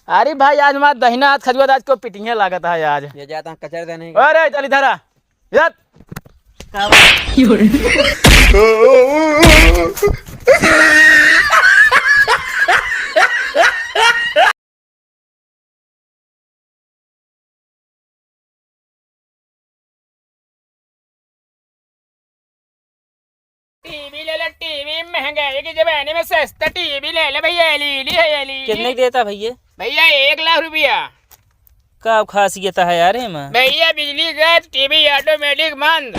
अरे भाई आज हमारा दहिना हाथ खजुआ आज को पिटिंगे लागत है आज। ये जाता कचर देने। अरे चल इधर आ। यार टीवी ले ले, टीवी महंगाई के जमाने में सस्ता टीवी ले ले भैया। एलईडी है एलईडी। कितने देता भैया? भैया 1 लाख रुपया। का खासियत है यार में भैया बिजली का टीवी ऑटोमेटिक बंद।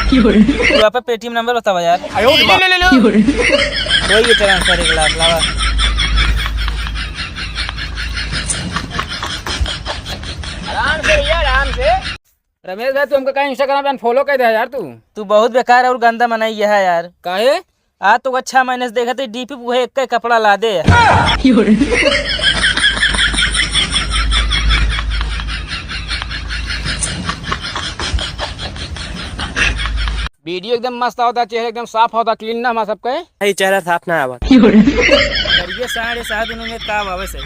तू आप पेटीएम नंबर बतावा यार। ले ले लो। कोई ट्रांसफर 1 लाख लावा। आराम से भैया आराम से। रमेश भाई तू हमको कहीं इंस्टाग्राम पे फॉलो कर दे यार। तू बहुत बेकार और गंदा मनाई है यार। काहे? आज तो अच्छा महीने से देखा थे डीपी वो एक का कपड़ा ला दे। वीडियो एकदम मस्त होता, चेहरा एकदम साफ होता, क्लीन ना हमारा सबका। ये चेहरा साफ ना आवा। करिए 7.5 दिनों में काम आवे सही।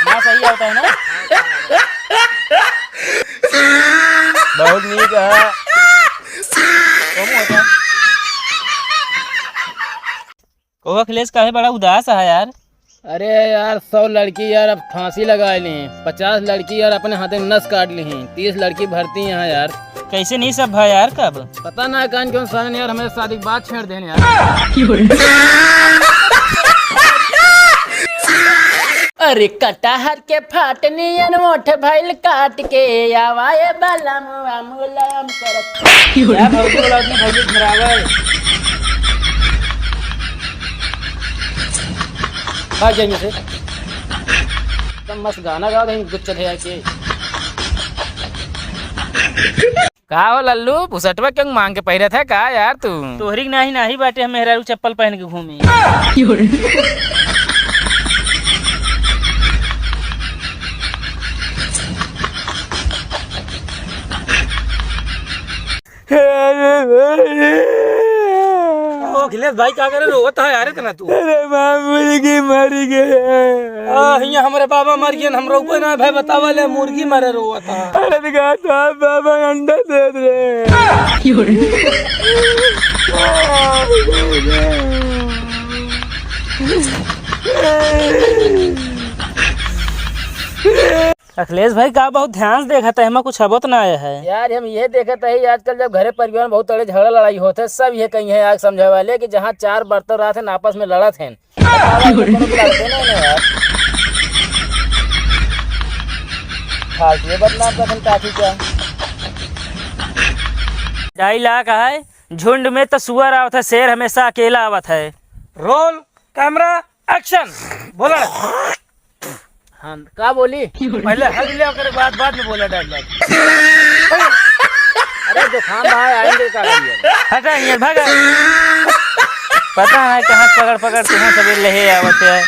ना सही होता है ना। बहुत नीक है। कोहा अखिलेश काहे बड़ा उदास है यार। अरे यार 100 लड़की यार अब फांसी लगा ली, 50 लड़की यार अपने हाथे में नस काट ली, 30 लड़की भरती हैं यहाँ यार। कैसे नहीं सब भाई यार कब? पता ना कान क्यों साले यार हमें शादी की बात छेड़ देने यार। अरे कटहर के फाटनी अनमोठ भइल काट के आवाए बाला मुआ मुलायम करत। क्या भौजी वाला अपने भौजी घरावे। भाग जाएंगे से। तुम मस्त गाना गाओ देंगे गुच्चा है के। का हो लल्लू पुसटवा क्यों मांग के पहिरे थे का यार तू? तोहरी नहीं नहीं बाटे हम मेहरारू चप्पल पहन के घूमी। अखिलेश भाई क्या करे रोता है यार इतना तू? अरे मुर्गी मर गए। हमारे बाबा मर गए हम रोको ना भाई बतावा ले मुर्गी मरे रोता। अरे बाबा अंडा दे दे। अखिलेश भाई का बहुत ध्यान से देखा था हमें कुछ अबोत ना आया है यार। हम ये देखते है आजकल जब घरे परिवार में बहुत बड़े झगड़ा लड़ाई होते है, सब ये कहीं है आग समझे वाले कि जहाँ 4 बर्तन रहा थे आपस में लड़त है। बदनाम का काफी क्या डायलॉग है। झुंड में तो सुअर आवत है, शेर हमेशा अकेला आवत है। Roll camera action. बोला हाँ का बोली? पहले हग ले कर बाद में बोला डायलॉग। अरे दुकान भाई आएंगे का हटा ये भागा। पता है कहाँ पकड़ तुम्हें सभी लहे आवत है।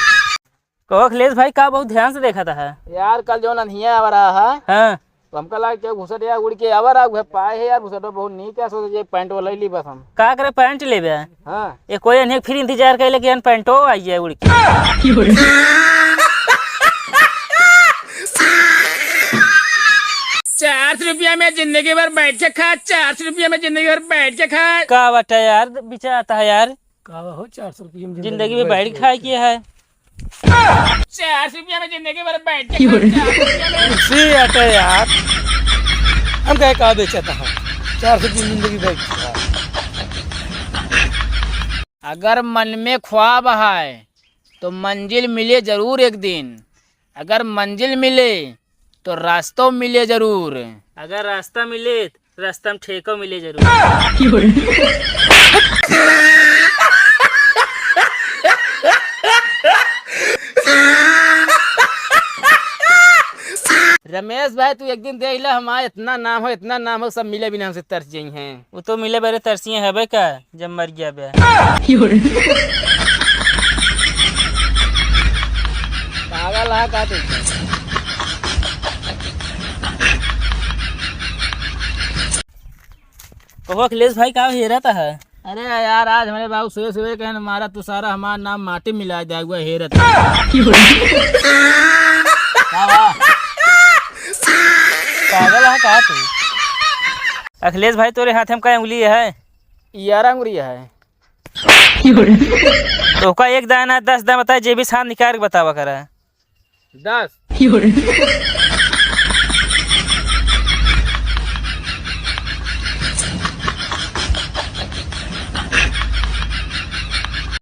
कहो अखिलेश भाई का बहुत ध्यान से देखा था यार। कल जो नन्हिया आ रहा है हाँ तो हमका लगा क्या घुसट या उड़ के आवा रहा पाए है यार। घुसट बहुत नीक है, सोचे पैंट वाला ली बस हम का करे पैंट ले बे। हाँ ये कोई अनेक फिर इंतजार कर लेकिन पैंटो आई जाए उड़ के। 400 रुपया में जिंदगी भर बैठ के खा। 400 रुपया में जिंदगी भर बैठ के खा। का बटा यार बिचा आता है यार। का हो 400 रुपया में जिंदगी में बैठ के खाए किया है। 400 रुपया में जिंदगी भर बैठ के खा। अटे यार हम कहे का बेचता है 400 की जिंदगी बैठ। अगर मन में ख्वाब है तो मंजिल मिले जरूर एक दिन। अगर मंजिल मिले तो रास्तों मिले जरूर। अगर रास्ता मिले तो रास्ता में ठेको मिले जरूर। रमेश भाई तू एक दिन देख ला हमारा इतना नाम हो सब मिले बिना हमसे तरस जाई हैं। वो तो मिले बेरे तरसिए है का जब मर गया बे। पागल है का तू? कहो अखिलेश भाई का हेरा था है? अरे यार आज हमारे बाबू सुबह सुबह कहने मारा तू सारा हमारा नाम माटी मिला दिया हुआ हेरत। का तू? अखिलेश भाई तोरे हाथ में का उंगली है? 11 अंगुरिया है। तो का एक दाना 10 दाना बताए, जे भी हाथ निकाल के बतावा करा। 10।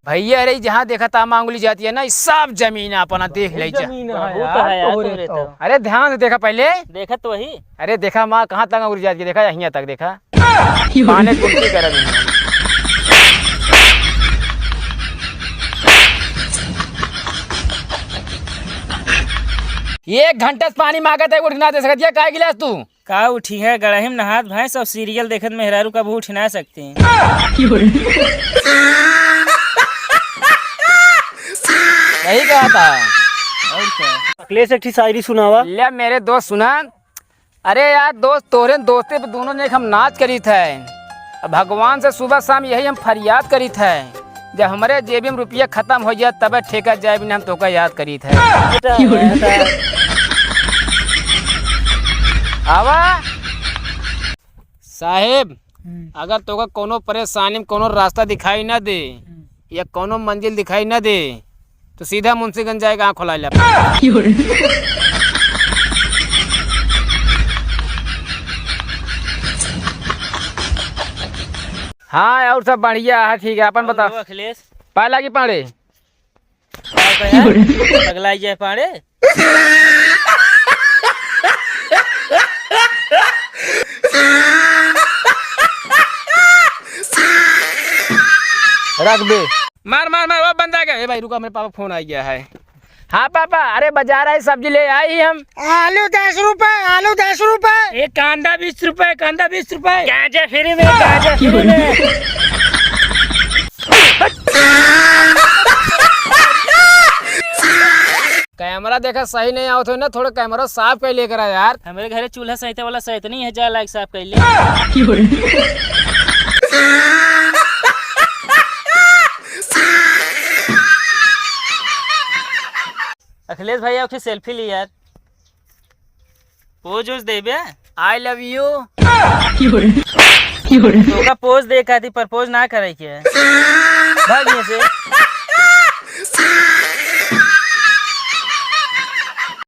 भैया अरे जहाँ देखा था मांगुली जाती है ना, इस सब जमीन अपना देख ले जा। जमीन बहुत है है यार यार तोहरे तोरे तो। तो। अरे ध्यान से देखा पहले। देखत तो वही। अरे देखा माँ कहाँ तक अंगुली जाती है, देखा यहाँ तक देखा। पाने गुमती कर एक घंटे से पानी मांगा था, उठना दे सकती है काय गिलास तू। का उठी है गड़ाही में नहात भैंस और सीरियल देखत मेहरारू का उठ ना सकते हैं। यही कहा था। और क्या? अखिलेश एक शायरी सुनावा। ले मेरे दोस्त सुना। अरे यार दोस्त तोरे दोस्ते पे दोनों ने हम नाच करी थे। अब भगवान से सुबह शाम यही हम फरियाद करी थे, जब हमारे जेबी में रुपया खत्म हो जाए तब ठेका जाए बिना हम तो का याद करी थे। आवा साहेब, अगर तो का कोनो परेशानी में कोनो रास्ता दिखाई ना दे या कोनो मंजिल दिखाई ना दे तो सीधा मुंशीगंज जाएगा, आँख खोला ले। हाँ और सब बढ़िया है, ठीक है अपन बता। और अखिलेश पाए लागी पाड़े। अगलाई जाए पाड़े। रख दे। मार मार मार, वो बंदा गया। ए भाई रुका, मेरे पापा फोन आ गया है। हाँ पापा, अरे बाजार आई सब्जी ले आई हम। आलू 10 रुपए, आलू 10 रुपए। एक कांदा 20 रुपए, कांदा 20 रुपए। गाजर फ्री में, गाजर फ्री में। कैमरा देखा सही नहीं आओ तो ना, थोड़ा कैमरा साफ कर लेकर आ यार। हमारे घरे चूल्हा सहित वाला सहित नहीं है, जा लाइक साफ कर ले। अखिलेश भाई आपकी सेल्फी ली यार। पोज वोज दे बे। I love you. तो का पोज दे का थी, प्रपोज ना करे के भाग यहाँ से।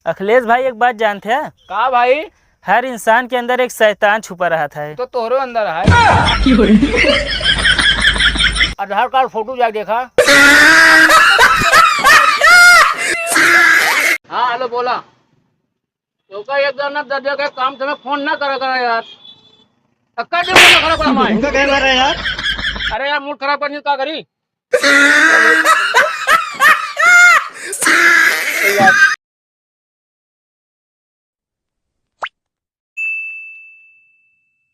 अखिलेश भाई एक बात जानते हैं? कहा भाई? हर इंसान के अंदर एक शैतान छुपा रहा था। तो तोहरे अंदर है। आधार कार्ड फोटो जा देखा। हाँ हेलो बोला। तो का एक बार ना दर्जा का काम तुम्हें फोन ना करा करा यार। टक्कर दे मुझे खराब कर मार। उनका क्या कर रहा है यार? अरे यार मूड खराब करने का करी।